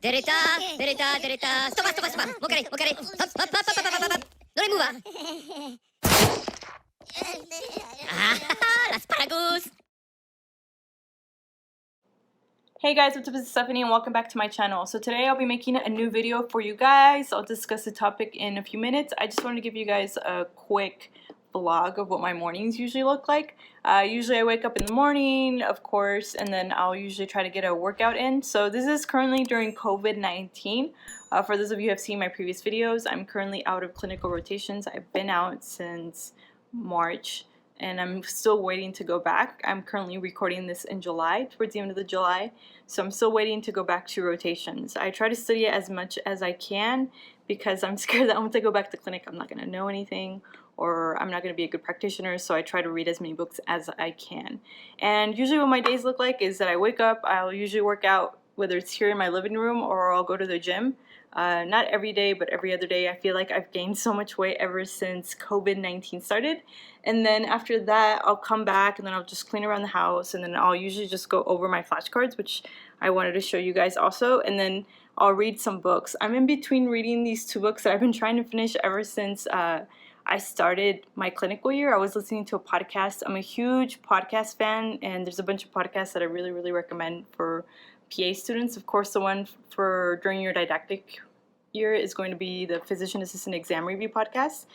Dereta, dereta, dereta. Stop, stop, stop. Okay, okay. Hop, hop, hop, hop, hop, hop, hop. No le mueva. Asparagus. Hey guys, what's up? It's Stephanie and welcome back to my channel. So today I'll be making a new video for you guys. I'll discuss the topic in a few minutes. I just want to give you guys a quick vlog of what my mornings usually look like. Usually I wake up in the morning, of course, and then I'll usually try to get a workout in. So this is currently during COVID-19. For those of you who have seen my previous videos, I'm currently out of clinical rotations. I've been out since March. And I'm still waiting to go back. I'm currently recording this in July, towards the end of July, so I'm still waiting to go back to rotations. I try to study it as much as I can because I'm scared that once I go back to clinic I'm not going to know anything or I'm not going to be a good practitioner, so I try to read as many books as I can. And usually what my days look like is that I wake up, I'll usually work out, whether it's here in my living room or I'll go to the gym. Not every day, but every other day. I feel like I've gained so much weight ever since COVID-19 started. And then after that, I'll come back and then I'll just clean around the house, and then I'll usually just go over my flashcards, which I wanted to show you guys also, and then I'll read some books. I'm in between reading these two books that I've been trying to finish ever since I started my clinical year. I was listening to a podcast. I'm a huge podcast fan, and there's a bunch of podcasts that I really recommend for PA students. Of course, the one for during your didactic year is going to be the Physician Assistant Exam Review podcast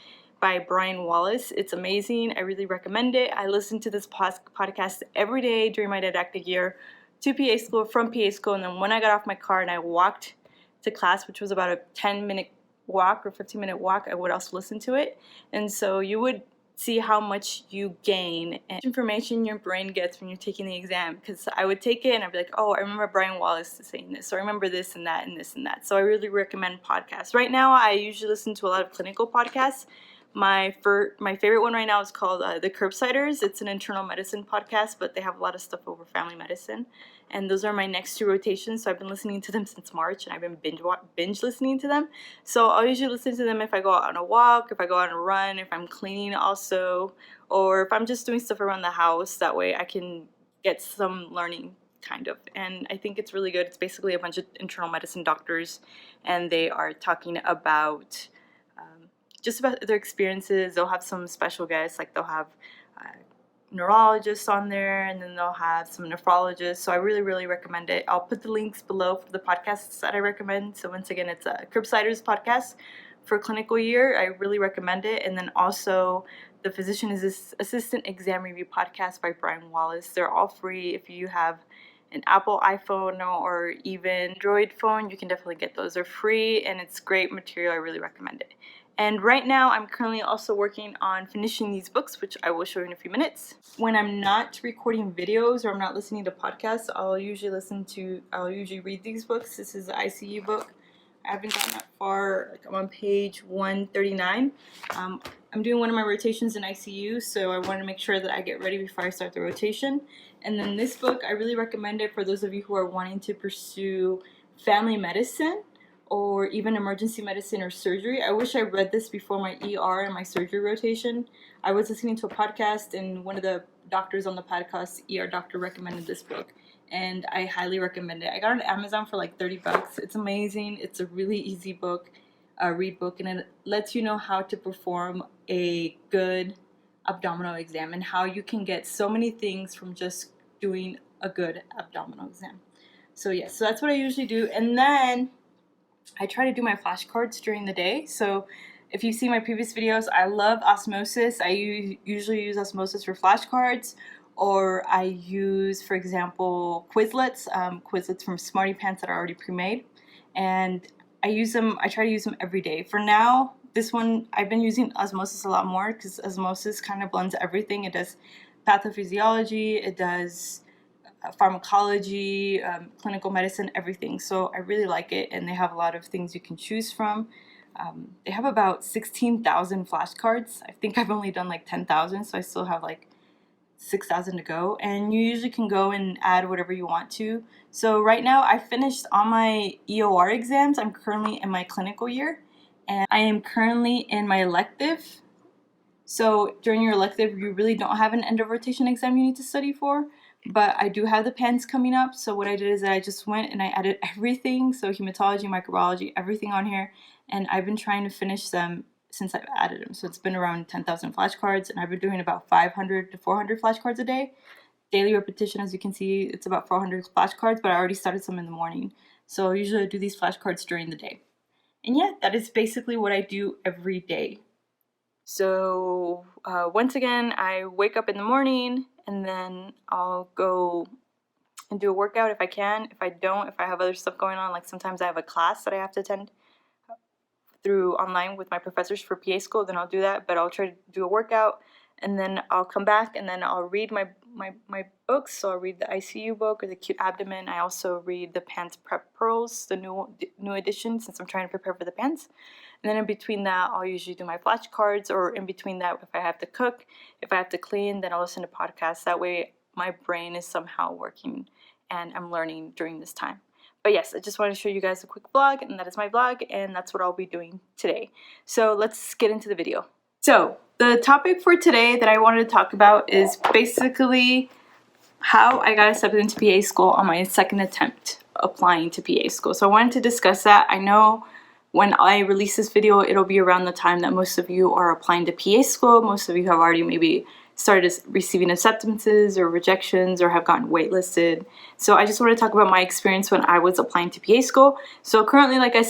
by Brian Wallace. It's amazing. I really recommend it. I listen to this podcast every day during my didactic year to PA school, from PA school, and then when I got off my car and I walked to class, which was about a 10-minute walk or 15-minute walk, I would also listen to it. And so you would see how much you gain and information your brain gets when you're taking the exam, because I would take it and I'd be like, oh, I remember Brian Wallace saying this, so I remember this and that and this and that. So I really recommend podcasts. Right now I usually listen to a lot of clinical podcasts. My favorite one right now is called The Curbsiders. It's an internal medicine podcast, but they have a lot of stuff over family medicine. And those are my next two rotations, so I've been listening to them since March, and I've been binge listening to them. So I'll usually listen to them if I go out on a walk, if I go out on a run, if I'm cleaning also, or if I'm just doing stuff around the house. That way I can get some learning, kind of. And I think it's really good. It's basically a bunch of internal medicine doctors, and they are talking about just about their experiences. They'll have some special guests, like they'll have neurologists on there, and then they'll have some nephrologists. So I really recommend it. I'll put the links below for the podcasts that I recommend. So once again, it's a Curbsiders podcast for clinical year. I really recommend it. And then also the Physician Assistant Exam Review podcast by Brian Wallace. They're all free. If you have an Apple iPhone or even Android phone, you can definitely get those. They're free and it's great material. I really recommend it. And right now I'm currently also working on finishing these books, which I will show you in a few minutes. When I'm not recording videos or I'm not listening to podcasts, I'll usually read these books. This is the ICU book. I haven't gotten that far. I'm on page 139. I'm doing one of my rotations in ICU, so I want to make sure that I get ready before I start the rotation. And then this book, I really recommend it for those of you who are wanting to pursue family medicine or even emergency medicine or surgery. I wish I read this before my ER and my surgery rotation. I was listening to a podcast, and one of the doctors on the podcast, ER doctor, recommended this book, and I highly recommend it. I got it on Amazon for like $30. It's amazing. It's a really easy book, read book, and it lets you know how to perform a good abdominal exam and how you can get so many things from just doing a good abdominal exam. So yes, so that's what I usually do. And then I try to do my flashcards during the day. So if you see my previous videos, I love Osmosis. I usually use Osmosis for flashcards, or I use, for example, Quizlets, Quizlets from Smarty Pants that are already pre-made. And I try to use them every day. For now, this one, I've been using Osmosis a lot more because Osmosis kind of blends everything. It does pathophysiology, it does pharmacology, clinical medicine, everything. So I really like it, and they have a lot of things you can choose from. They have about 16,000 flashcards. I think I've only done like 10,000, so I still have like 6,000 to go, and you usually can go and add whatever you want to. So right now I finished all my EOR exams. I'm currently in my clinical year, and I am currently in my elective. So during your elective, you really don't have an end of rotation exam you need to study for. But I do have the PANCE coming up, so what I did is that I just went and I added everything, so hematology, microbiology, everything on here, and I've been trying to finish them since I've added them. So it's been around 10,000 flashcards, and I've been doing about 500 to 400 flashcards a day. Daily repetition, as you can see, it's about 400 flashcards, but I already started some in the morning. So usually I do these flashcards during the day. And yeah, that is basically what I do every day. So once again, I wake up in the morning and then I'll go and do a workout if I can. If I don't, if I have other stuff going on, like sometimes I have a class that I have to attend through online with my professors for PA school, then I'll do that. But I'll try to do a workout and then I'll come back and then I'll read my books. So I'll read the ICU book or the Cute Abdomen. I also read the PANCE Prep Pearls, the new edition, since I'm trying to prepare for the PANCE. And then in between that, I'll usually do my flashcards, or in between that, if I have to cook, if I have to clean, then I'll listen to podcasts. That way my brain is somehow working and I'm learning during this time. But yes, I just want to show you guys a quick vlog, and that is my vlog, and that's what I'll be doing today. So let's get into the video. So the topic for today that I wanted to talk about is basically how I got accepted into PA school on my second attempt applying to PA school. So I wanted to discuss that. I know when I release this video, it'll be around the time that most of you are applying to PA school. Most of you have already maybe started receiving acceptances or rejections or have gotten waitlisted. So I just want to talk about my experience when I was applying to PA school. So currently, like I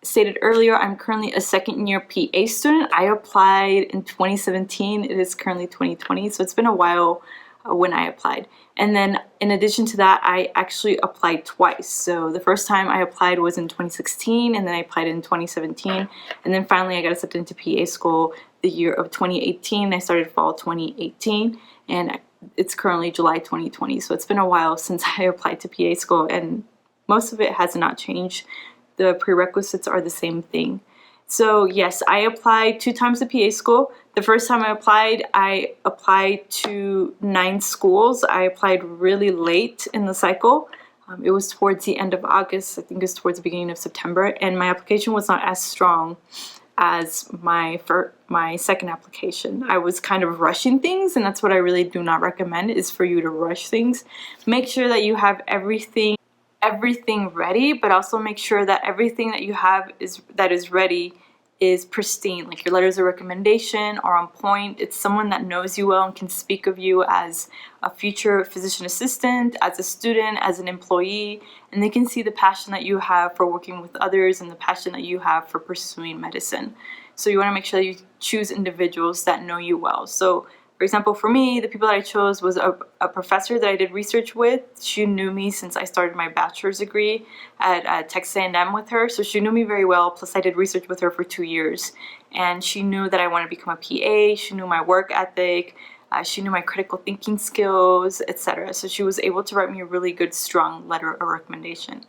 stated earlier, I'm currently a second-year PA student. I applied in 2017. It is currently 2020, so it's been a while when I applied. And then in addition to that, I actually applied twice. So the first time I applied was in 2016, and then I applied in 2017. And then finally I got accepted into PA school the year of 2018. I started fall 2018, and it's currently July 2020. So it's been a while since I applied to PA school, and most of it has not changed. The prerequisites are the same thing. So yes, I applied 2 times to PA school. The first time I applied to 9 schools. I applied really late in the cycle. It was towards the end of August. I think it was towards the beginning of September, and my application was not as strong as my second application. I was kind of rushing things, and that's what I really do not recommend, is for you to rush things. Make sure that you have everything ready, but also make sure that everything that you have that is ready is pristine. Like your letters of recommendation are on point. It's someone that knows you well and can speak of you as a future physician assistant, as a student, as an employee, and they can see the passion that you have for working with others and the passion that you have for pursuing medicine. So you want to make sure that you choose individuals that know you well. So for example, for me, the people that I chose was a professor that I did research with. She knew me since I started my bachelor's degree at Texas A&M with her. So she knew me very well, plus I did research with her for 2 years. And she knew that I wanted to become a PA. She knew my work ethic. She knew my critical thinking skills, etc. So she was able to write me a really good, strong letter of recommendation.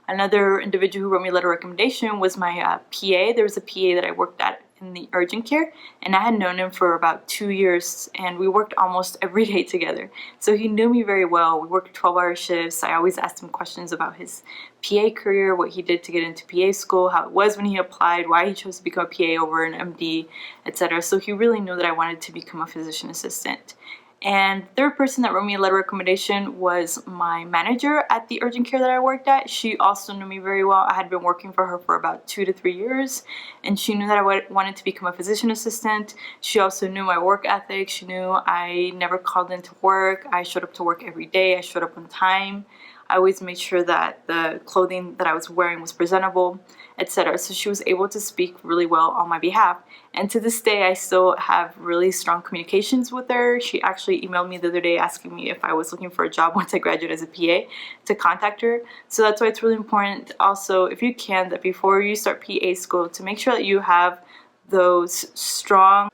Another individual who wrote me a letter of recommendation was my PA. There was a PA that I worked at in the urgent care, and I had known him for about 2 years, and we worked almost every day together. So he knew me very well. We worked 12-hour shifts. I always asked him questions about his PA career, what he did to get into PA school, how it was when he applied, why he chose to become a PA over an MD, etc. So he really knew that I wanted to become a physician assistant. And the third person that wrote me a letter of recommendation was my manager at the urgent care that I worked at. She also knew me very well. I had been working for her for about 2 to 3 years, and she knew that I wanted to become a physician assistant. She also knew my work ethic. She knew I never called into work. I showed up to work every day. I showed up on time. I always made sure that the clothing that I was wearing was presentable, etc. So she was able to speak really well on my behalf. And to this day, I still have really strong communications with her. She actually emailed me the other day asking me if I was looking for a job once I graduated as a PA, to contact her. So that's why it's really important also, if you can, that before you start PA school, to make sure that you have those strong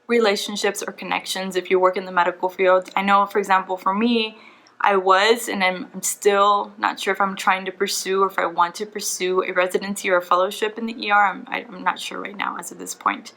relationships or connections if you work in the medical field. I know, for example, for me, I was, and I'm still not sure if I'm trying to pursue or if I want to pursue a residency or a fellowship in the ER. I'm not sure right now as of this point,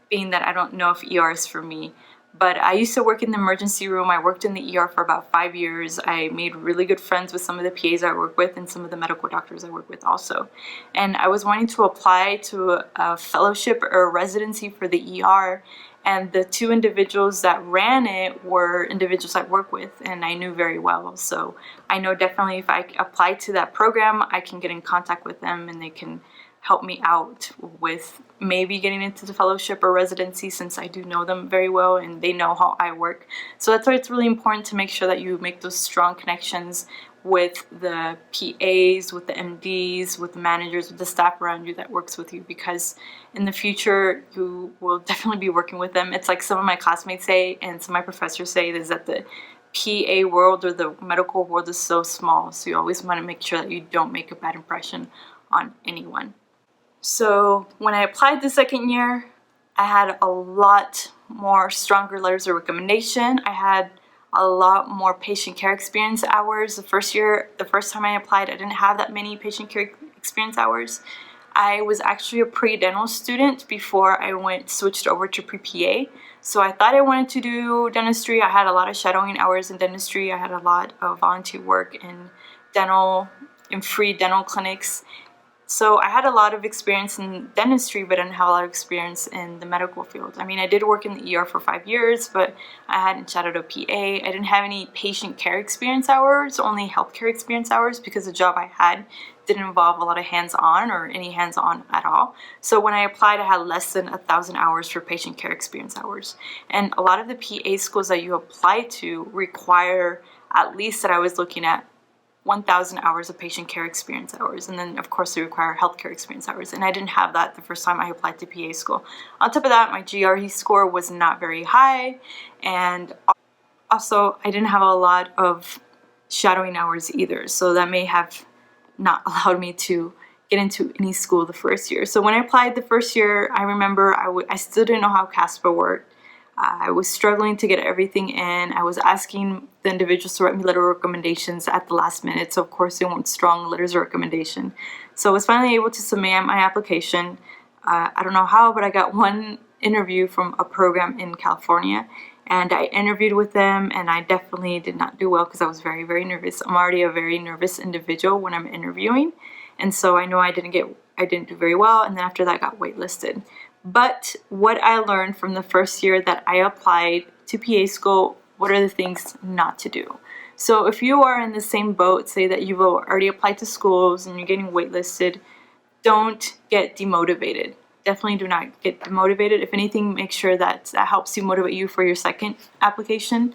being that I don't know if ER is for me. But I used to work in the emergency room. I worked in the ER for about 5 years. I made really good friends with some of the PAs I work with and some of the medical doctors I work with also. And I was wanting to apply to a fellowship or a residency for the ER. and the two individuals that ran it were individuals I work with and I knew very well. So I know definitely if I apply to that program, I can get in contact with them and they can help me out with maybe getting into the fellowship or residency, since I do know them very well and they know how I work. So that's why it's really important to make sure that you make those strong connections with the PAs, with the MDs, with the managers, with the staff around you that works with you, because in the future you will definitely be working with them. It's like some of my classmates say and some of my professors say is that the PA world or the medical world is so small, so you always want to make sure that you don't make a bad impression on anyone. So when I applied the second year, I had a lot more stronger letters of recommendation. I had a lot more patient care experience hours. The first time I applied, I didn't have that many patient care experience hours. I was actually a pre-dental student before I switched over to pre-PA. So I thought I wanted to do dentistry. I had a lot of shadowing hours in dentistry. I had a lot of volunteer work in free dental clinics. So I had a lot of experience in dentistry, but I didn't have a lot of experience in the medical field. I mean, I did work in the ER for 5 years, but I hadn't shadowed a PA. I didn't have any patient care experience hours, only healthcare experience hours, because the job I had didn't involve a lot of hands-on or any hands-on at all. So when I applied, I had less than 1,000 hours for patient care experience hours. And a lot of the PA schools that you apply to require at least that I was looking at 1,000 hours of patient care experience hours, and then of course they require healthcare experience hours, and I didn't have that the first time I applied to PA school. On top of that, my GRE score was not very high, and also I didn't have a lot of shadowing hours either, so that may have not allowed me to get into any school the first year. So when I applied the first year, I remember I still didn't know how CASPA worked. I was struggling to get everything in. I was asking the individuals to write me letter of recommendations at the last minute, so of course they want strong letters of recommendation. So I was finally able to submit my application. I don't know how, but I got one interview from a program in California, and I interviewed with them, and I definitely did not do well because I was very, very nervous. I'm already a very nervous individual when I'm interviewing, and so I know I didn't do very well, and then after that I got waitlisted. But what I learned from the first year that I applied to PA school, what are the things not to do? So if you are in the same boat, say that you've already applied to schools and you're getting waitlisted, don't get demotivated. Definitely do not get demotivated. If anything, make sure that helps you motivate you for your second application.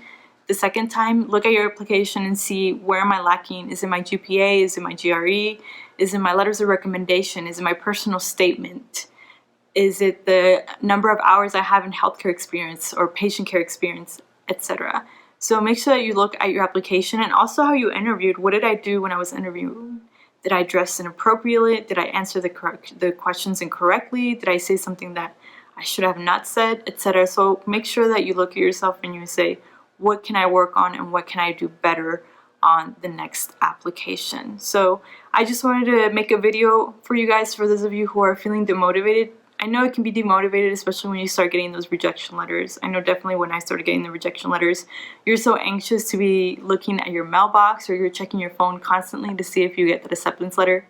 The second time, look at your application and see, where am I lacking? Is it my GPA? Is it my GRE? Is it my letters of recommendation? Is it my personal statement? Is it the number of hours I have in healthcare experience or patient care experience, etc.? So make sure that you look at your application and also how you interviewed. What did I do when I was interviewing? Did I dress inappropriately? Did I answer the questions incorrectly? Did I say something that I should have not said, etc.? So make sure that you look at yourself and you say, what can I work on and what can I do better on the next application? So I just wanted to make a video for you guys, for those of you who are feeling demotivated. I know it can be demotivated, especially when you start getting those rejection letters. I know definitely when I started getting the rejection letters, you're so anxious to be looking at your mailbox or you're checking your phone constantly to see if you get the acceptance letter.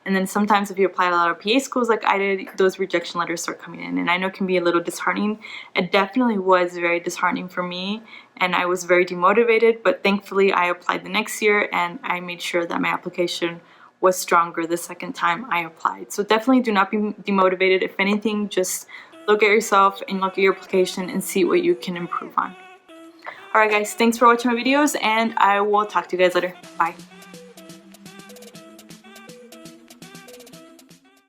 And then sometimes if you apply a lot of PA schools like I did, those rejection letters start coming in. And I know it can be a little disheartening. It definitely was very disheartening for me, and I was very demotivated, but thankfully I applied the next year and I made sure that my application was stronger the second time I applied. So definitely do not be demotivated. If anything, just look at yourself and look at your application and see what you can improve on. Alright guys, thanks for watching my videos, and I will talk to you guys later. Bye.